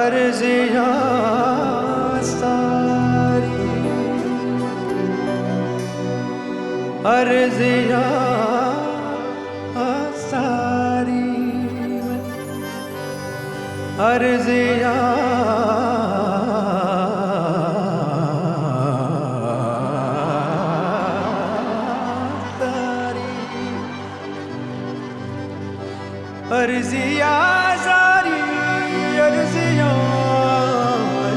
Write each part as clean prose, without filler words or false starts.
अर्ज़ियाँ सारी, अर्ज़ियाँ सारी, अर्ज़ियाँ अर्ज़ियाँ ज़ारी, अर्ज़ियाँ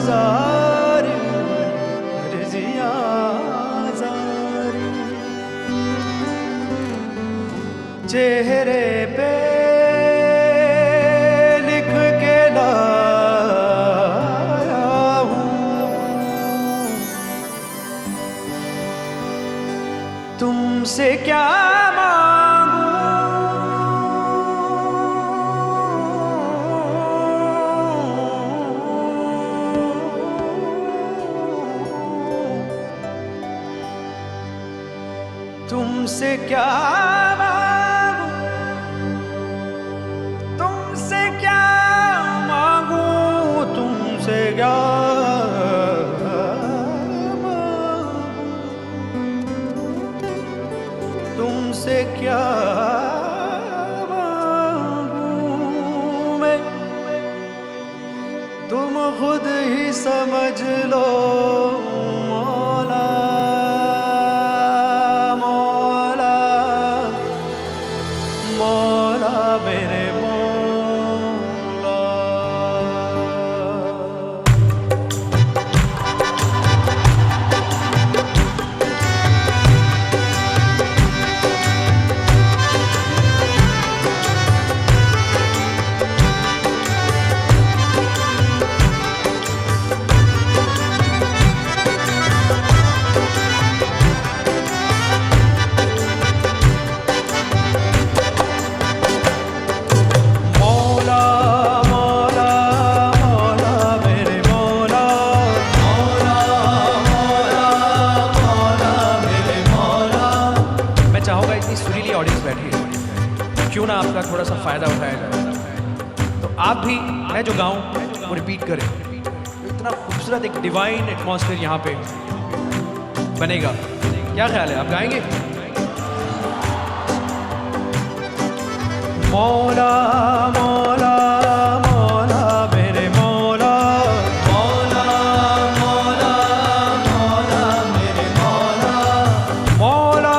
ज़ारी, अर्ज़ियाँ ज़ारी, चेहरे पे लिख के लाया हूँ, तुमसे क्या तुमसे क्या मांगूं, तुमसे क्या मांगूं, तुमसे क्या मांगूं, तुमसे क्या मांगूं मैं, तुम खुद ही समझ लो मेरे मौला। ऑडियंस बैठी है, क्यों ना आपका थोड़ा सा फायदा उठाया जाए। तो आप भी मैं जो गाऊं वो रिपीट करें, इतना खूबसूरत एक डिवाइन एटमॉस्फेयर यहाँ पे बनेगा। क्या ख्याल है, आप गाएंगे? मौला मौला मौला मेरे मौला, मौला मौला मौला मेरे मौला, मौला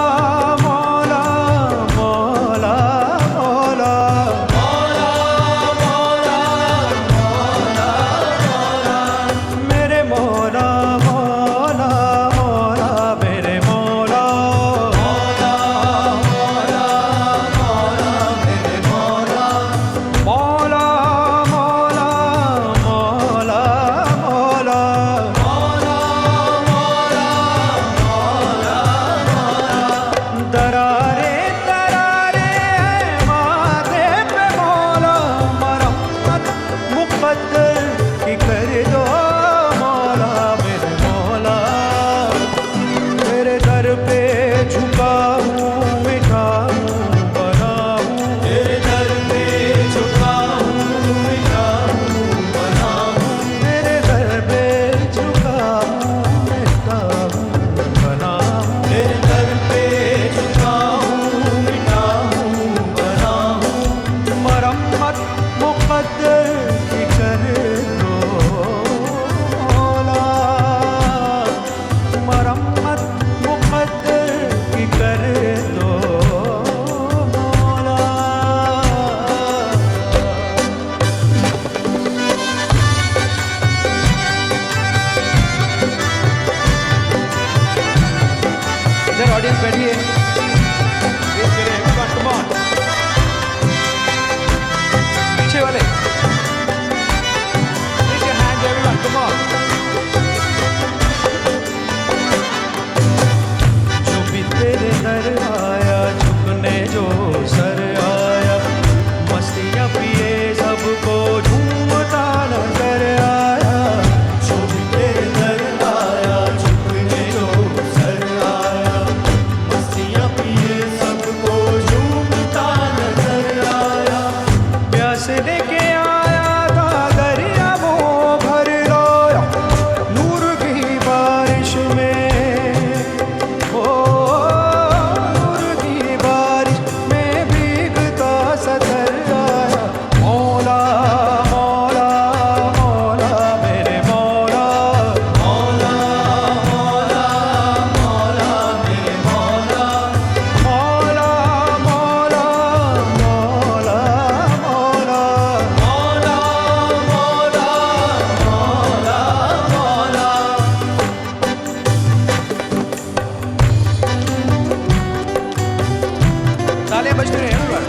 रहे हैं ना।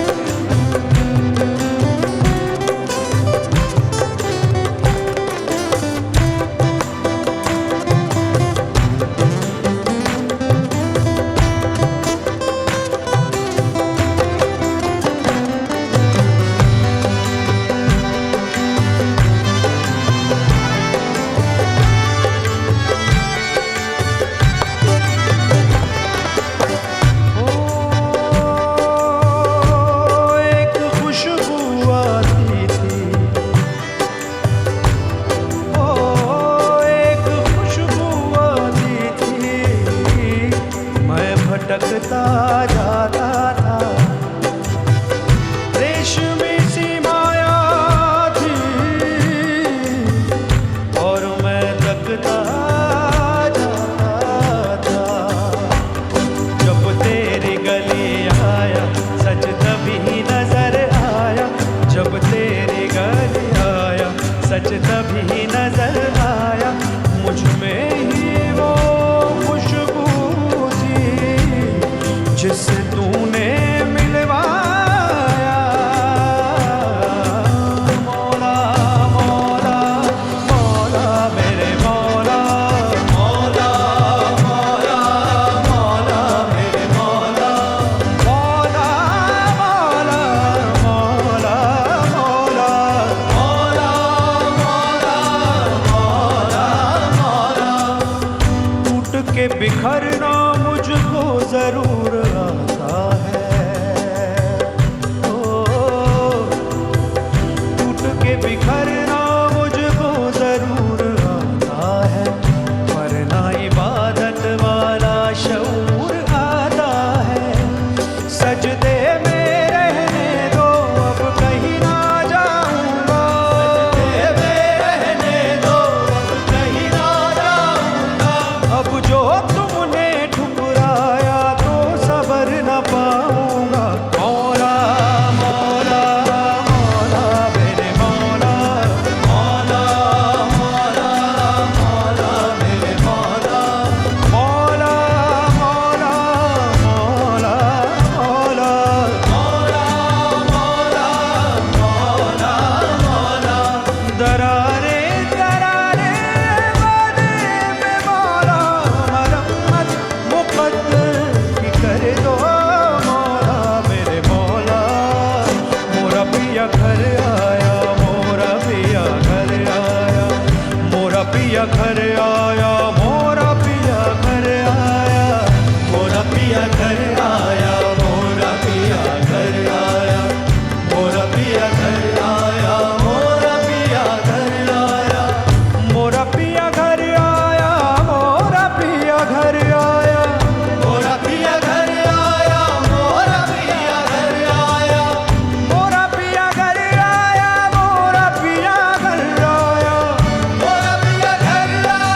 भटकता जाता था, रेशमी सी माया थी और मैं तकता जाता था। जब तेरी गली आया सच तभी नजर आया, जब तेरी गली आया सच तभी नजर आया। मुझ में ही वो जिससे तूने मिलवाया। मौला मौला मौला मेरे मौला, मौला मौला मौला मेरे मौला, मौला मौला मौला मौला मौला मौला मौला मौला। टूट के बिखरना मुझको जरूर आता है, टूट के बिखरना मुझको जरूर आता है, वरना इबादत वाला शऊर आता है। सजदे में रहने दो अब कहीं ना जाऊंगा, सजदे में रहने दो अब कहीं ना जाऊंगा। अब जो तुमने ठुकराया तो सबर न पाऊंगा। मौला मौला मौला मेरे मौला, मौला मौला मौला मेरे मौला, मौला मौला मौला मौला मौला मौला मौला मौला। दरारे दरारे वादे में मौला मरम्मत मुकद्दर की कर दो। मौला मेरे मौला, मोरा पिया घर आया, मोरा पिया घर आया, मोरा पिया घर आया, मोरा पिया घर आया, मोरा पिया घर आया, मोरा पिया घर आया, मोरा पिया घर आया, मोरा पिया घर आया, मोरा पिया घर आया, मोरा पिया घर आया, मोरा पिया घर आया, मोरा पिया घर आया, मोरा पिया घर आया, मोरा पिया घर आया, मोरा पिया घर आया,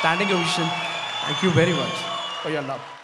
standing ovation. Thank you very much for your love.